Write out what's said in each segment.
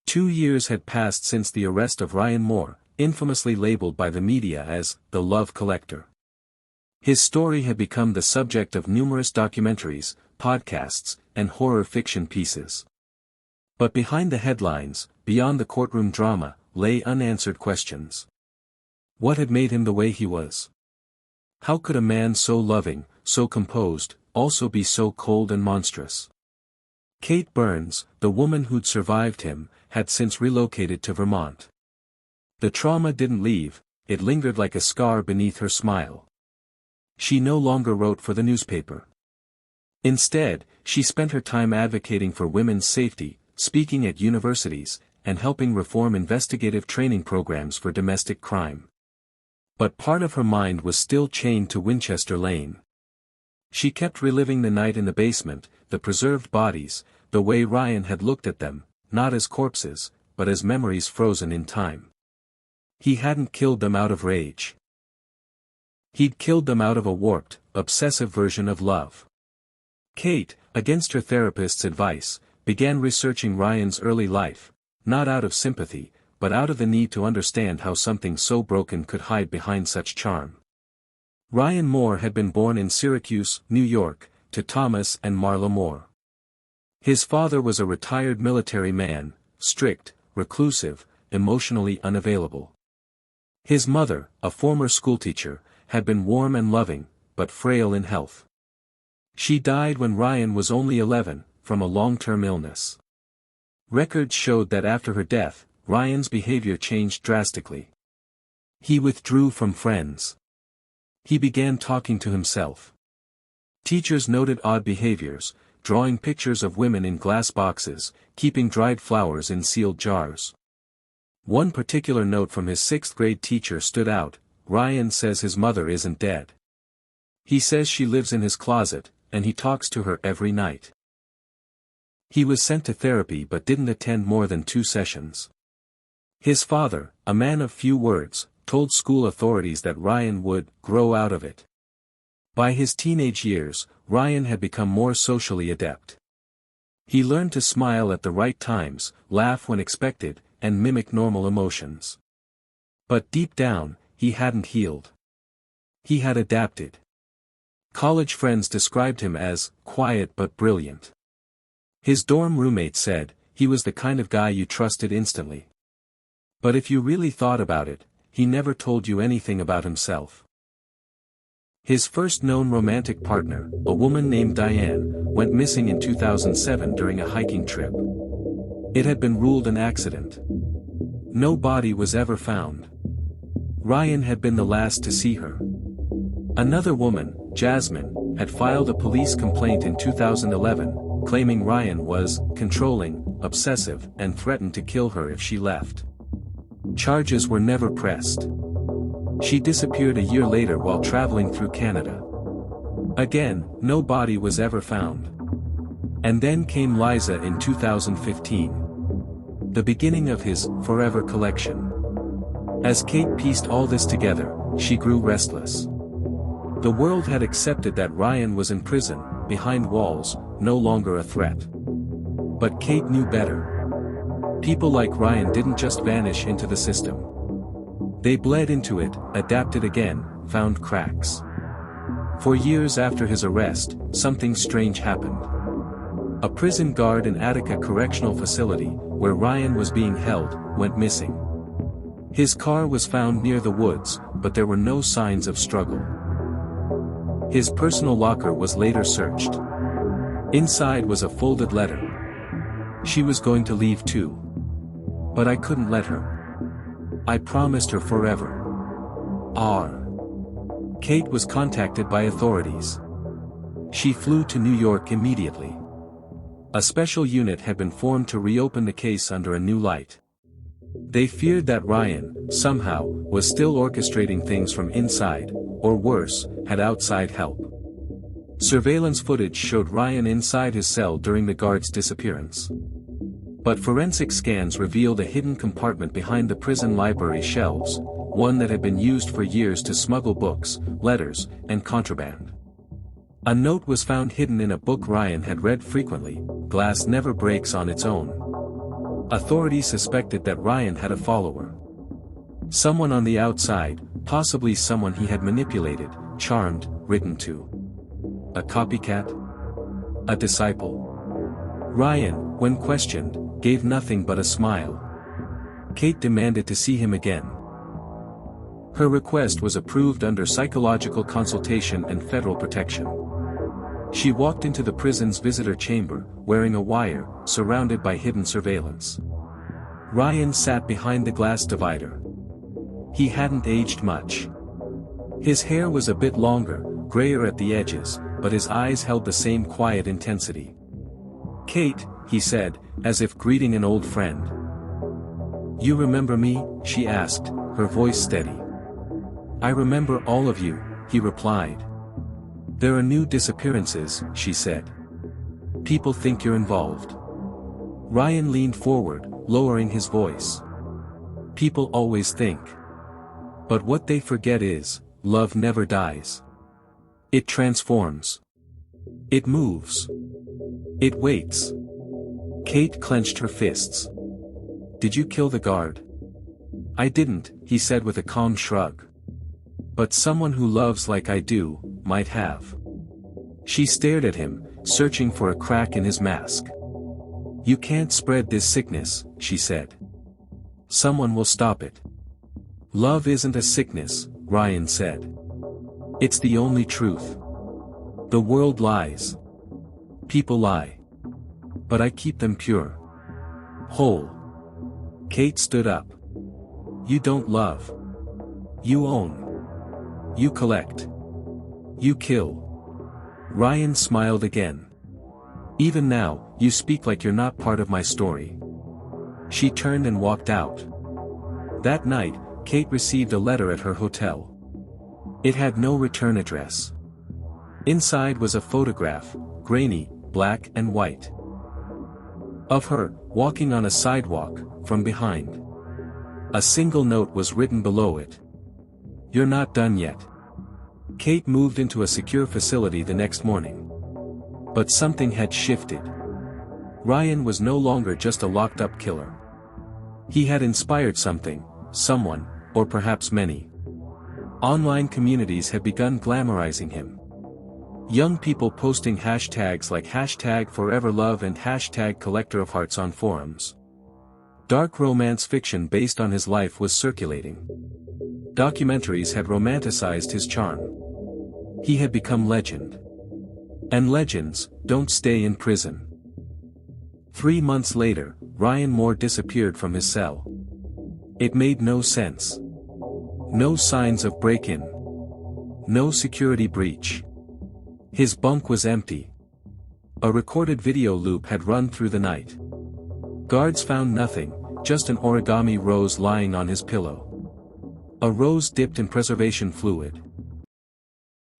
2 years had passed since the arrest of Ryan Moore, infamously labeled by the media as the Love Collector. His story had become the subject of numerous documentaries, podcasts, and horror fiction pieces. But behind the headlines, beyond the courtroom drama, lay unanswered questions. What had made him the way he was? How could a man so loving, so composed, also be so cold and monstrous? Kate Burns, the woman who'd survived him, had since relocated to Vermont. The trauma didn't leave, it lingered like a scar beneath her smile. She no longer wrote for the newspaper. Instead, she spent her time advocating for women's safety, speaking at universities, and helping reform investigative training programs for domestic crime. But part of her mind was still chained to Winchester Lane. She kept reliving the night in the basement, the preserved bodies, the way Ryan had looked at them, not as corpses, but as memories frozen in time. He hadn't killed them out of rage. He'd killed them out of a warped, obsessive version of love. Kate, against her therapist's advice, began researching Ryan's early life, not out of sympathy, but out of the need to understand how something so broken could hide behind such charm. Ryan Moore had been born in Syracuse, New York, to Thomas and Marla Moore. His father was a retired military man, strict, reclusive, emotionally unavailable. His mother, a former schoolteacher, had been warm and loving, but frail in health. She died when Ryan was only 11, from a long-term illness. Records showed that after her death, Ryan's behavior changed drastically. He withdrew from friends. He began talking to himself. Teachers noted odd behaviors, drawing pictures of women in glass boxes, keeping dried flowers in sealed jars. One particular note from his 6th-grade teacher stood out: Ryan says his mother isn't dead. He says she lives in his closet, and he talks to her every night. He was sent to therapy but didn't attend more than 2 sessions. His father, a man of few words, told school authorities that Ryan would grow out of it. By his teenage years, Ryan had become more socially adept. He learned to smile at the right times, laugh when expected, and mimic normal emotions. But deep down, he hadn't healed. He had adapted. College friends described him as quiet but brilliant. His dorm roommate said, he was the kind of guy you trusted instantly. But if you really thought about it, he never told you anything about himself. His first known romantic partner, a woman named Diane, went missing in 2007 during a hiking trip. It had been ruled an accident. No body was ever found. Ryan had been the last to see her. Another woman, Jasmine, had filed a police complaint in 2011, claiming Ryan was controlling, obsessive, and threatened to kill her if she left. Charges were never pressed. She disappeared a year later while traveling through Canada. Again, no body was ever found. And then came Liza in 2015. The beginning of his forever collection. As Kate pieced all this together, she grew restless. The world had accepted that Ryan was in prison, behind walls, no longer a threat. But Kate knew better. People like Ryan didn't just vanish into the system. They bled into it, adapted again, found cracks. For years after his arrest, something strange happened. A prison guard in Attica Correctional Facility, where Ryan was being held, went missing. His car was found near the woods, but there were no signs of struggle. His personal locker was later searched. Inside was a folded letter. She was going to leave too. But I couldn't let her. I promised her forever. Kate was contacted by authorities. She flew to New York immediately. A special unit had been formed to reopen the case under a new light. They feared that Ryan, somehow, was still orchestrating things from inside, or worse, had outside help. Surveillance footage showed Ryan inside his cell during the guard's disappearance. But forensic scans revealed a hidden compartment behind the prison library shelves, one that had been used for years to smuggle books, letters, and contraband. A note was found hidden in a book Ryan had read frequently: "Glass never breaks on its own." Authorities suspected that Ryan had a follower. Someone on the outside, possibly someone he had manipulated, charmed, written to. A copycat? A disciple? Ryan, when questioned, gave nothing but a smile. Kate demanded to see him again. Her request was approved under psychological consultation and federal protection. She walked into the prison's visitor chamber, wearing a wire, surrounded by hidden surveillance. Ryan sat behind the glass divider. He hadn't aged much. His hair was a bit longer, grayer at the edges, but his eyes held the same quiet intensity. "Kate," he said, as if greeting an old friend. "You remember me?" she asked, her voice steady. "I remember all of you," he replied. "There are new disappearances," she said. "People think you're involved." Ryan leaned forward, lowering his voice. "People always think. But what they forget is, love never dies. It transforms. It moves. It waits." Kate clenched her fists. "Did you kill the guard?" "I didn't," he said with a calm shrug. "But someone who loves like I do, might have." She stared at him, searching for a crack in his mask. "You can't spread this sickness," she said. "Someone will stop it." "Love isn't a sickness," Ryan said. "It's the only truth. The world lies. People lie. But I keep them pure. Whole." Kate stood up. "You don't love. You own. You collect. You kill." Ryan smiled again. "Even now, you speak like you're not part of my story." She turned and walked out. That night, Kate received a letter at her hotel. It had no return address. Inside was a photograph, grainy, black and white. Of her, walking on a sidewalk, from behind. A single note was written below it. "You're not done yet." Kate moved into a secure facility the next morning. But something had shifted. Ryan was no longer just a locked-up killer. He had inspired something, someone, or perhaps many. Online communities had begun glamorizing him. Young people posting hashtags like #foreverlove and #collector of hearts on forums. Dark romance fiction based on his life was circulating. Documentaries had romanticized his charm. He had become legend. And legends don't stay in prison. 3 months later, Ryan Moore disappeared from his cell. It made no sense. No signs of break-in. No security breach. His bunk was empty. A recorded video loop had run through the night. Guards found nothing, just an origami rose lying on his pillow. A rose dipped in preservation fluid.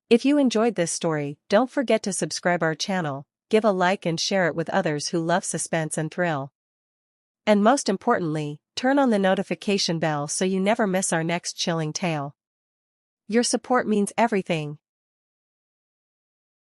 If you enjoyed this story, don't forget to subscribe our channel, give a like and share it with others who love suspense and thrill. And most importantly, turn on the notification bell so you never miss our next chilling tale. Your support means everything.